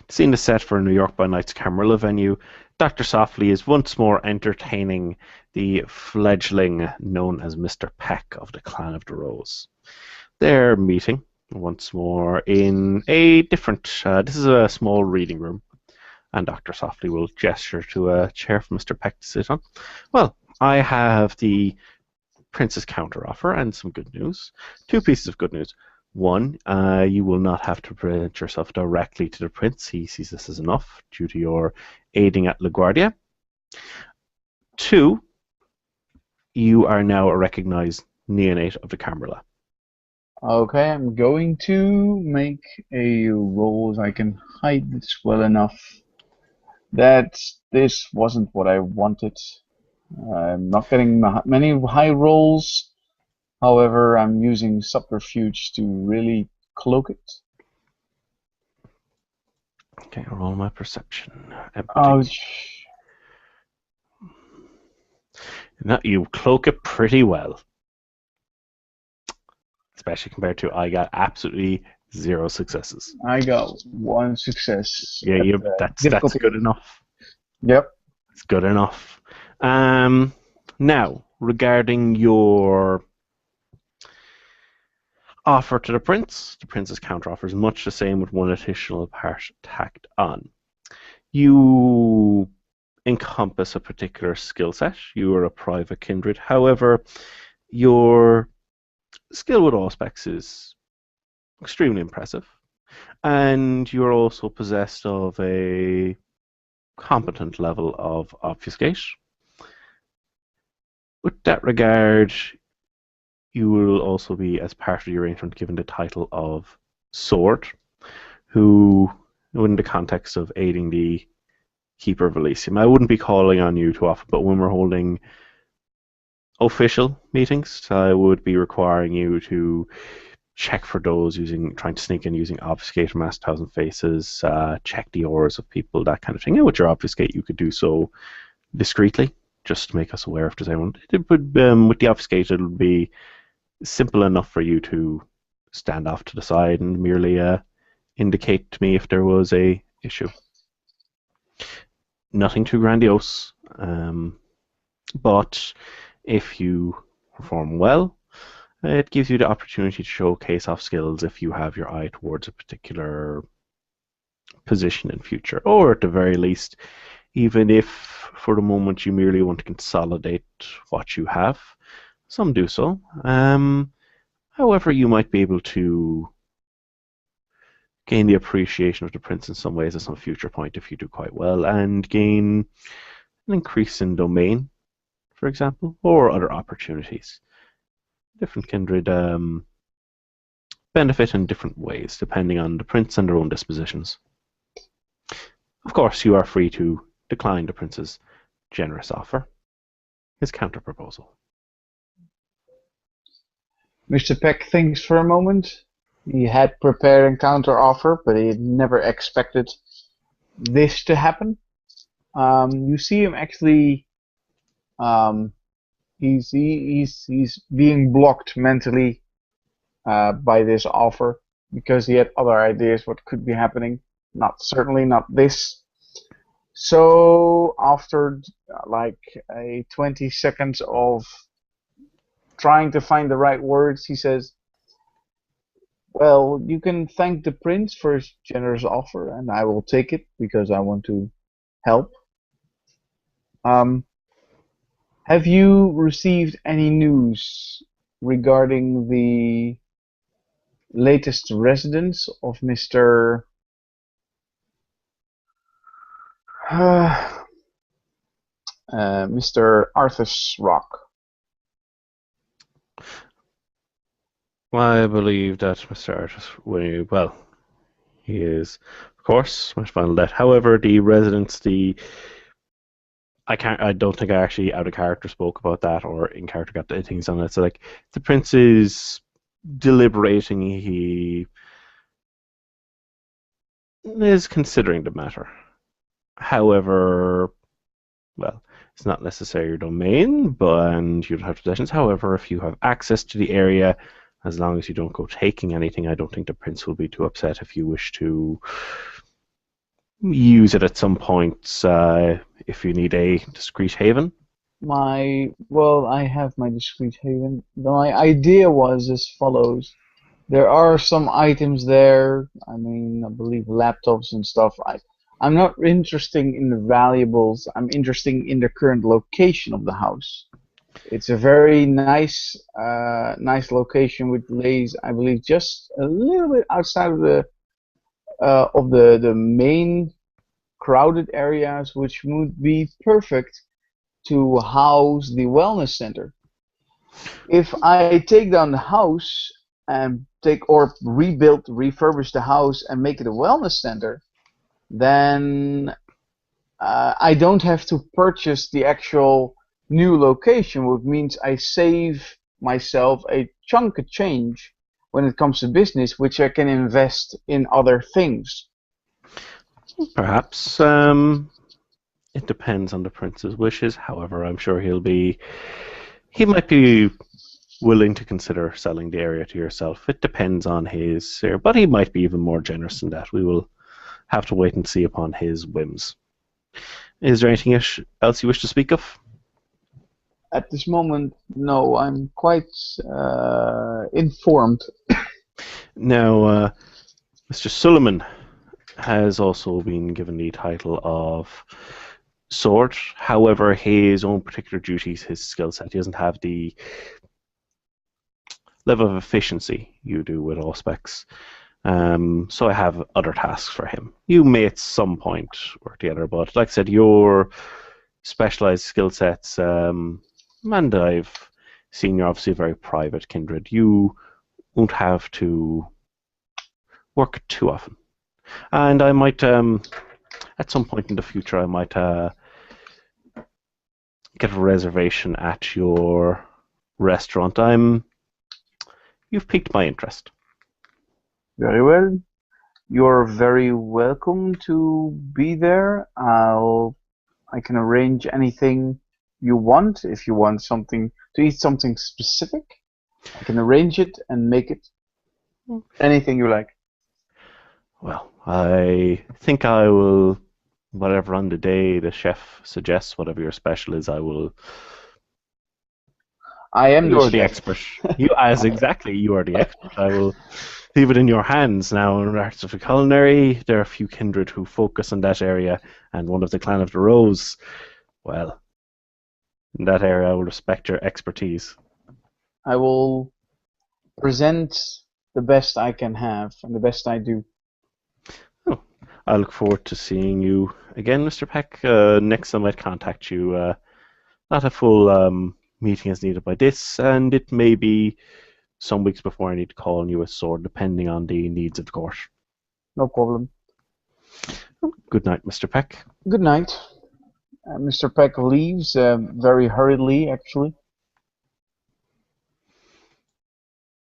The scene is set for a New York by Night's Camarilla venue. Dr. Softly is once more entertaining the fledgling known as Mister Peck of the Clan of the Rose. They're meeting once more in a different, this is a small reading room, and Dr. Softly will gesture to a chair for Mr. Peck to sit on. Well, I have the Prince's counteroffer and some good news. Two pieces of good news. One, you will not have to present yourself directly to the Prince. He sees this as enough due to your aiding at LaGuardia. Two, you are now a recognized neonate of the Camarilla. Okay, I'm going to make a roll as I can hide this well enough that this wasn't what I wanted. I'm not getting many high rolls. However, I'm using subterfuge to really cloak it. Okay, roll my perception. Oh, Empty. You cloak it pretty well. Especially compared to I got absolutely 0 successes. I got 1 success. Yeah, that's good enough. Yep. It's good enough. Now, regarding your offer to the Prince's counteroffer is much the same with one additional part tacked on. You encompass a particular skill set. You are a private kindred. However, your skill with Auspex is extremely impressive, and you're also possessed of a competent level of obfuscate. With that regard, you will also be, as part of the arrangement, given the title of Sword, who, in the context of aiding the Keeper of Elysium, I wouldn't be calling on you too often, but when we're holding official meetings, I would be requiring you to check for those trying to sneak in using Obfuscate or Mask 1,000 Faces, check the auras of people, that kind of thing. And with your Obfuscate, you could do so discreetly, just to make us aware if there's anyone. With the Obfuscate, it'll be simple enough for you to stand off to the side and merely indicate to me if there was a issue. Nothing too grandiose, but if you perform well, it gives you the opportunity to showcase off skills if you have your eye towards a particular position in future, or at the very least, even if for the moment you merely want to consolidate what you have, some do so. However, you might be able to gain the appreciation of the Prince in some ways at some future point if you do quite well, and gain an increase in domain, for example, or other opportunities. Different kindred benefit in different ways, depending on the Prince and their own dispositions. Of course, you are free to decline the Prince's generous offer, his counter-proposal. Mr. Peck thinks for a moment. He had prepared a counter offer, but he had never expected this to happen. You see him actually. He's being blocked mentally by this offer because he had other ideas what could be happening. Certainly not this. So after like 20 seconds of trying to find the right words, he says, "Well, you can thank the Prince for his generous offer, and I will take it because I want to help. Um, have you received any news regarding the latest residence of Mr. Mr. Arthur's Rock?" I believe that Mr. Artis, well, he is, of course, my final debt. However, the residence, I don't think I actually out of character spoke about that or in character got the things on it. So like the Prince is deliberating, he is considering the matter. However, well, it's not necessarily your domain, and you don't have possessions. However, if you have access to the area, as long as you don't go taking anything, I don't think the Prince will be too upset if you wish to use it at some point if you need a discreet haven. I have my discreet haven. My idea was as follows. There are some items there. I mean, I believe laptops and stuff. I'm not interested in the valuables. I'm interested in the current location of the house. It's a very nice location which lays, I believe, just a little bit outside of the main crowded areas, which would be perfect to house the wellness center. If I take down the house and take or rebuild, refurbish the house and make it a wellness center, then I don't have to purchase the actual new location, which means I save myself a chunk of change when it comes to business, which I can invest in other things. Perhaps it depends on the prince's wishes. However, I'm sure he might be willing to consider selling the area to yourself. It depends on but he might be even more generous than that. We will have to wait and see upon his whims. Is there anything else you wish to speak of? At this moment, no, I'm quite informed. Now, Mr. Suleiman has also been given the title of Sword. However, his own particular duties, his skill set, he doesn't have the level of efficiency you do with Auspex. So I have other tasks for him. You may at some point work together, but like I said, your specialized skill sets, and I've seen you're obviously a very private kindred. You won't have to work too often. And I might, at some point in the future, I might get a reservation at your restaurant. You've piqued my interest. Very well. You're very welcome to be there. I can arrange anything you want. If you want something to eat something specific, I can arrange it and make it anything you like. Well, I think I will, whatever on the day the chef suggests, whatever your special is, I will. I am You the are the chef. expert. You are the expert. I will leave it in your hands. Now, in regards to culinary, there are a few kindred who focus on that area, and one of the clan of the Rose. Well, in that area, I will respect your expertise. I will present the best I can have and the best I do. Oh, I look forward to seeing you again, Mr. Peck. Next time I contact you, not a full meeting is needed by this, and it may be some weeks before I need to call on you a sword, depending on the needs of the court. No problem. Good night, Mr. Peck. Good night. Mr. Peck leaves very hurriedly, actually.